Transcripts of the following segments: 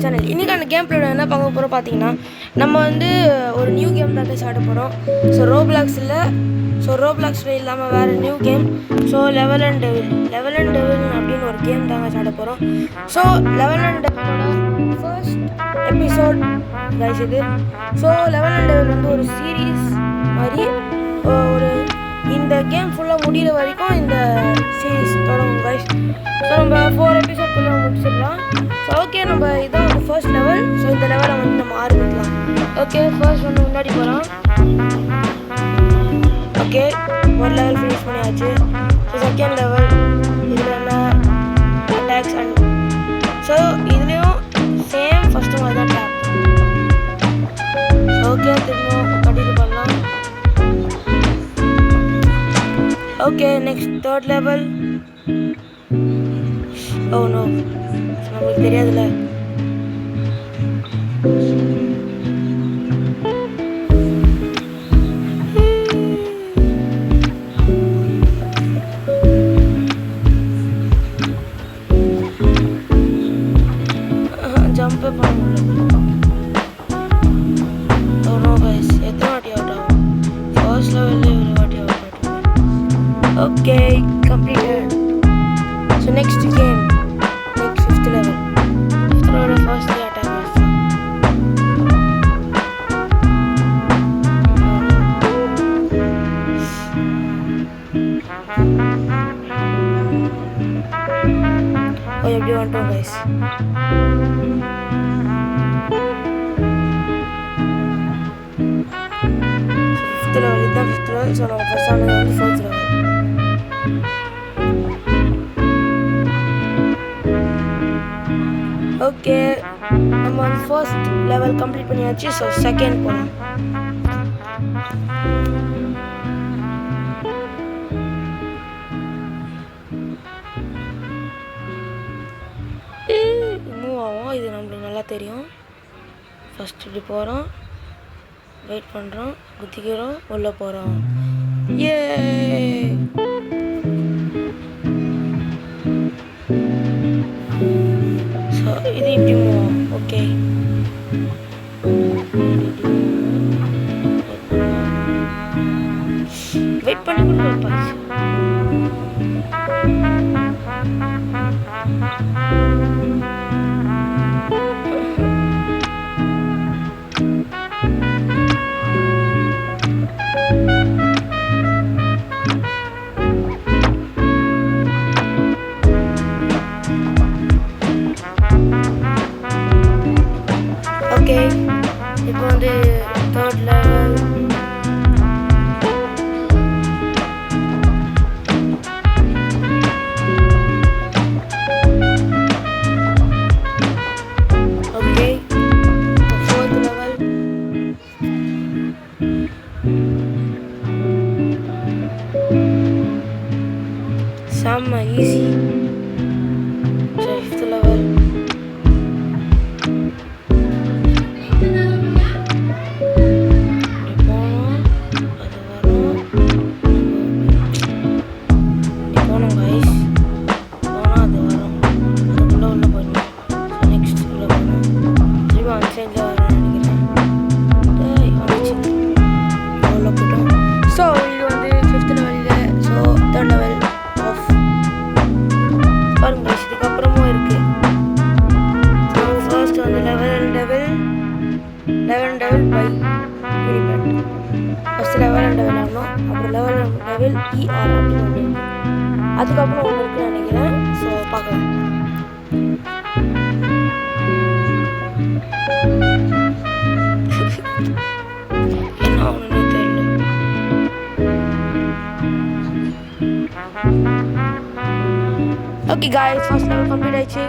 Channel இன்றைக்கான game பிளேட என்ன பார்க்க போகிறோம் பார்த்தீங்கன்னா, நம்ம வந்து ஒரு நியூ கேம் தான் ஆட போகிறோம். ஸோ ரோப்ளாக்ஸில் இல்லாமல் வேறு new game. So level and devil அப்படின்னு ஒரு கேம் தாங்க ஆட போகிறோம். ஸோ லெவல் அண்ட் டெவிலோட ஃபர்ஸ்ட் எபிசோட் கைஸ் இது. ஸோ லெவல் அண்ட் டெவில் வந்து ஒரு சீரீஸ் மாதிரி ஒரு இந்த கேம் ஃபுல்லாக முடிகிற வரைக்கும் இந்த சீரீஸ் தொடங்கும் கைஸ். ஸோ நம்ம 4 எபிசோட்குள்ளே முடிச்சிடலாம். ஸோ ஓகே, நம்ம இதான் வந்து ஃபர்ஸ்ட் லெவல். ஸோ இந்த லெவலை வந்து நம்ம ஆரம்பிக்கலாம். ஓகே, ஃபர்ஸ்ட் வந்து முன்னாடி போகலாம். ஓகே, ஒரு லெவல் ஃபினிஷ் பண்ணியாச்சு. ஸோ செகண்ட் லெவல் இதில் என்ன அட்டாக்ஸ் அண்ட் ஸோ இதுலேயும் சேம் ஃபஸ்ட்டு மாதிரி தான் டேப். ஓகே, திரும்பவும் கண்டினியூ பண்ணலாம். Okay, next third level. Oh no, நம்மளுக்கு தெரியாதுல்ல. ஜம்ப் பண்ண முடியல. ஓ நோ கைஸ், எத்தனை வாட்டி அவுட் ஆகும்? ஃபர்ஸ்ட் லெவல்ல இவ்வளோ வாட்டி அவுட் ஆகிட்டு. Okay, completed. So next game, next fifth level. Fifth லெவலோட ஃபர்ஸ்ட் அட்டாக். ஓ எப்படி வந்துட்டோம் கைஸ். ஃபிஃப்த் லெவல் இதுதான் ஃபிஃப்த் லெவல். ஸோ நம்ம ஃபர்ஸ்ட் ஆனது வந்து ஃபோர்த் லெவல். ஓகே, நம்ம வந்து ஃபர்ஸ்ட் லெவல் கம்ப்ளீட் பண்ணியாச்சு. ஸோ செகண்ட் போகலாம். மூவ் ஆகும், இது நம்மளுக்கு நல்லா தெரியும். ஃபஸ்ட் இப்படி போகிறோம், வெயிட் பண்ணுறோம், குத்திக்கிறோம், உள்ளே போகிறோம். ஏ ஸோ இது இப்படி மூவ் ஆகும். ஓகே, வெயிட் பண்ணி கூட ஒரு பாய்ச்சி. ஓகே, இப்போ வந்து third level. Okay, fourth level. செம்ம easy. So fifth level. So இது வந்து ஃபிஃப்த் லெவலில். ஸோ தேர்ட் லெவல் ஆஃப் பாருங்க, இதுக்கப்புறமும் இருக்குது. ஸோ ஃபர்ஸ்ட் வந்து level and devil by Unipad. First level and devil ஆகணும், அப்புறம் லெவல் அண்ட் டெவில் இஆர் அப்படின்னு ஒன்று. அதுக்கப்புறம் ஒன்று இருக்குன்னு நினைக்கிறேன். ஸோ பார்க்கலாம். என்ன ஒன்றுன்னு தெரியல. Okay guys, first level complete ஆயிடுச்சு.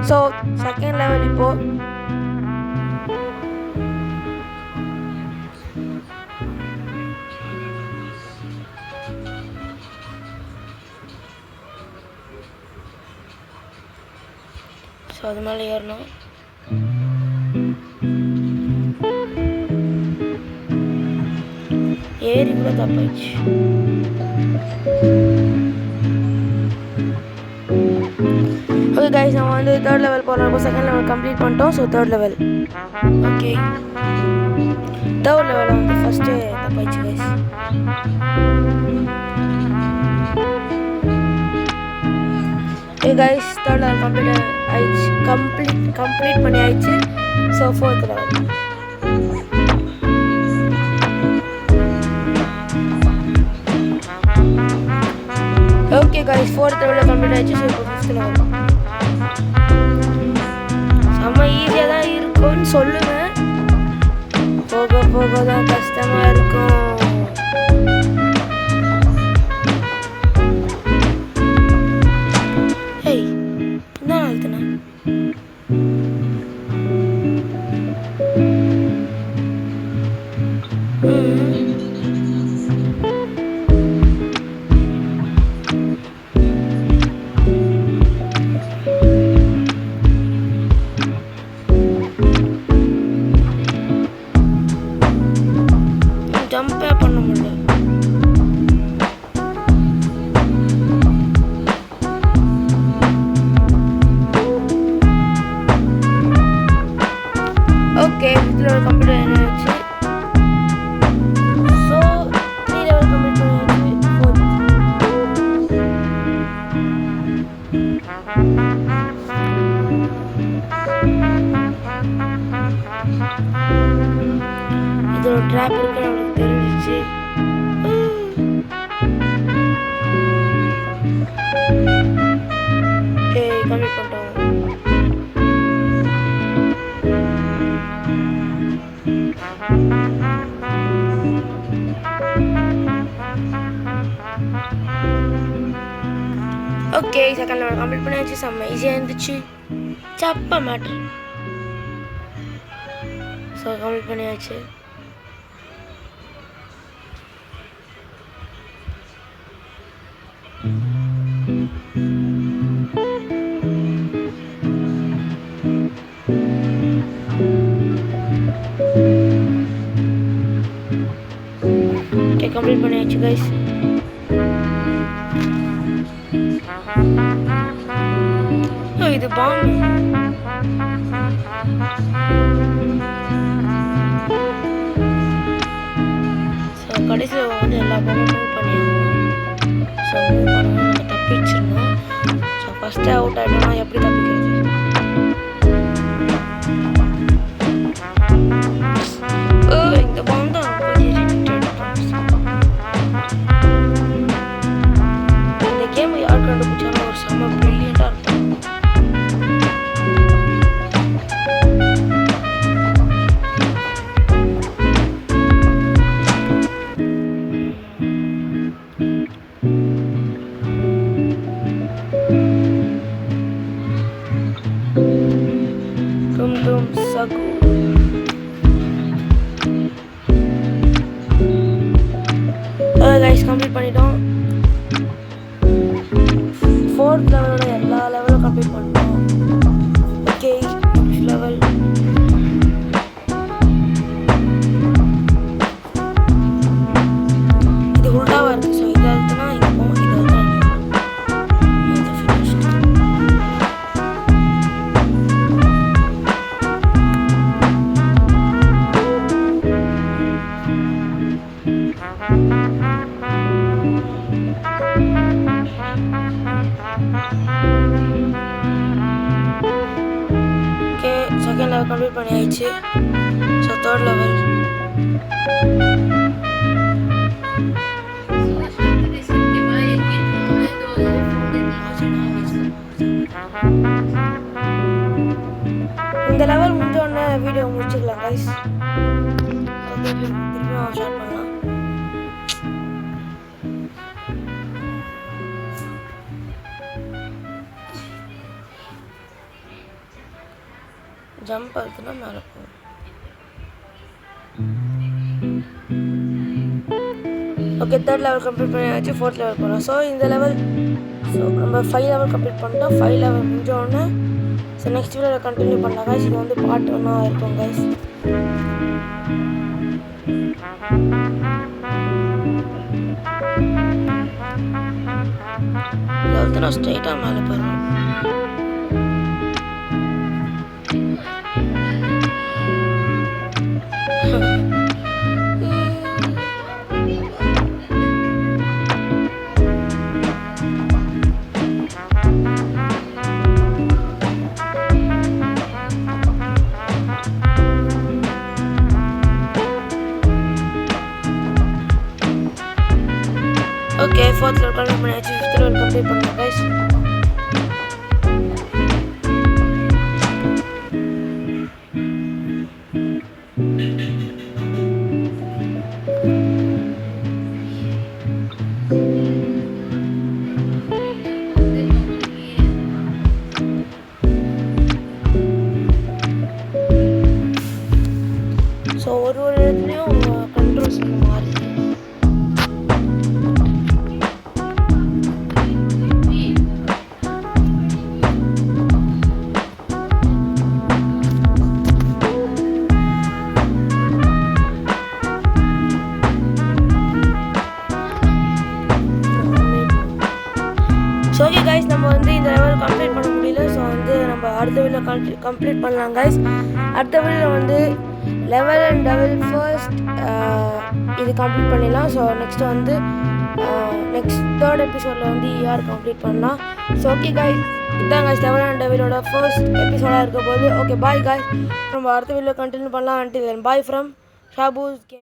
ஸோ செகண்ட் லெவல் இப்போ. ஸோ அது மேலே ஏறணும். ஏறி கூட தப்பாயிடுச்சு. கைஸ் நம்ம வந்து தேர்ட் லெவல் போகிறோம். செகண்ட் லெவல் கம்ப்ளீட் பண்ணிட்டோம். So third level. Okay, third லெவலில் வந்து ஃபஸ்ட்டு தப்பாயிடுச்சு guys. Guys third level complete ஆயிடுச்சு. கம்ப்ளீட் பண்ணி ஆயிடுச்சு. So fourth level. Okay guys, fourth லெவலில் கம்ப்ளீட் ஆயிடுச்சு. ஸோ இப்போ ஃபிஃப்த் லெவல். செம்ம ஈஸியாக தான் இருக்கும்னு சொல்லுவேன், போக போக தான் கஷ்டமாக இருக்கும். ஏய், என்ன ஆகுதுண்ணா? ஜம்பே பண்ண முடியல. ஓகே, இதில் ஒரு கம்ப்யூட்டர் ஆயிடுச்சு. ஸோ 3 லெவல் கம்ப்ளீட் பண்ணியாச்சு. ஃபோர்த். இது ஒரு ட்ராப் இருக்குன்னு அவனுக்கு தெரிஞ்சிச்சு. கம்ப்ளீட் பண்ணிட்டோம். ஓகே, செகண்ட் லெவல் கம்ப்ளீட் பண்ணியாச்சு. செம்ம ஈஸியாக இருந்துச்சு. சப்ப மேட்ரு. ஸோ கம்ப்ளீட் பண்ணியாச்சு. ஓகே, கம்ப்ளீட் பண்ணியாச்சு கைஸ். இது பாம்பு. ஸோ கடைசியில் வந்து எல்லா பாம்பும் மூவ் பண்ணிடுவோம். ஸோ மூவ் பண்ணணும், நம்ம தப்பிச்சிடணும். ஸோ ஃபஸ்ட்டு அவுட் ஆகிட்டோம்னா எப்படி தப்பிக்கிறது? இந்த பாம்பு தான் இந்த கேம் யார் கண்டுபிடிச்சாலும் ஒரு செம்ம பிரில்லியண்டாக இருக்கும். கைஸ் கம்ப்ளீட் பண்ணிட்டோம். ஃபோர்த் லெவலோட எல்லா லெவலும் கம்ப்ளீட் பண்ணிட்டோம். Okay, next level. இது உல்டாவாக இருக்குது. ஸோ இதை அழுத்துனா இங்கே போகும், இதை அழுத்தா செகண்ட் லெவல் கம்ப்ளீட் பண்ணியாச்சு. So third level. இந்த லெவல் முடிஞ்சோடனே வீடியோ முடிச்சுக்கலாம் கைஸ். திரும்பியும் ஸ்டார்ட் பண்ணலாம். ஜம்ப் ஆகுதுன்னா மேலே போகும். ஓகே, தேர்ட் லெவல் கம்ப்ளீட் பண்ணியாச்சு. ஃபோர்த் லெவல் போகலாம். ஸோ இந்த லெவல், ஸோ நம்ம 5 லெவல் கம்ப்ளீட் பண்ணிட்டோம். 5 லெவல் முடிஞ்சோடனே ஸோ நெக்ஸ்ட் வீடியோவில் கண்டினியூ பண்ணலாம் கைஸ். இது வந்து பார்ட் 1 இருக்கும் கைஸ். இதை வந்து நான் ஸ்ட்ரைட்டாக மேலே போயிடுவேன். ஓகே, 4th level கம்ப்ளீட் பண்ணியாச்சு. 5th level கம்ப்ளீட் பண்ணலாம் கைஸ். ஸோ ஒரு இடத்துலையும் கண்ட்ரோல்ஸ் மாறுது. ஸோ ஓகே கைஸ், நம்ம வந்து இந்த லெவல் கம்ப்ளீட் பண்ண முடியல. ஸோ வந்து நம்ம அடுத்த வீடியோ கம்ப்ளீட் பண்ணலாம் கைஸ். அடுத்த வீடியோ வந்து லெவல் அண்ட் டெவில் ஃபர்ஸ்ட் இது கம்ப்ளீட் பண்ணிடலாம். ஸோ நெக்ஸ்ட்டு வந்து நெக்ஸ்ட் 3rd எபிசோடில் வந்து ER கம்ப்ளீட் பண்ணலாம். ஸோ ஓகே கைஸ், இதுதான் கைஸ் லெவல் அண்ட் டெவிலோட ஃபர்ஸ்ட் எபிசோடாக இருக்க போது. ஓகே பாய் கைஸ், நம்ம அடுத்த வீடியோ கண்டினியூ பண்ணலாம். அன்டில் தென் பாய் ஃப்ரம் ஷாபூஸ் கேம்.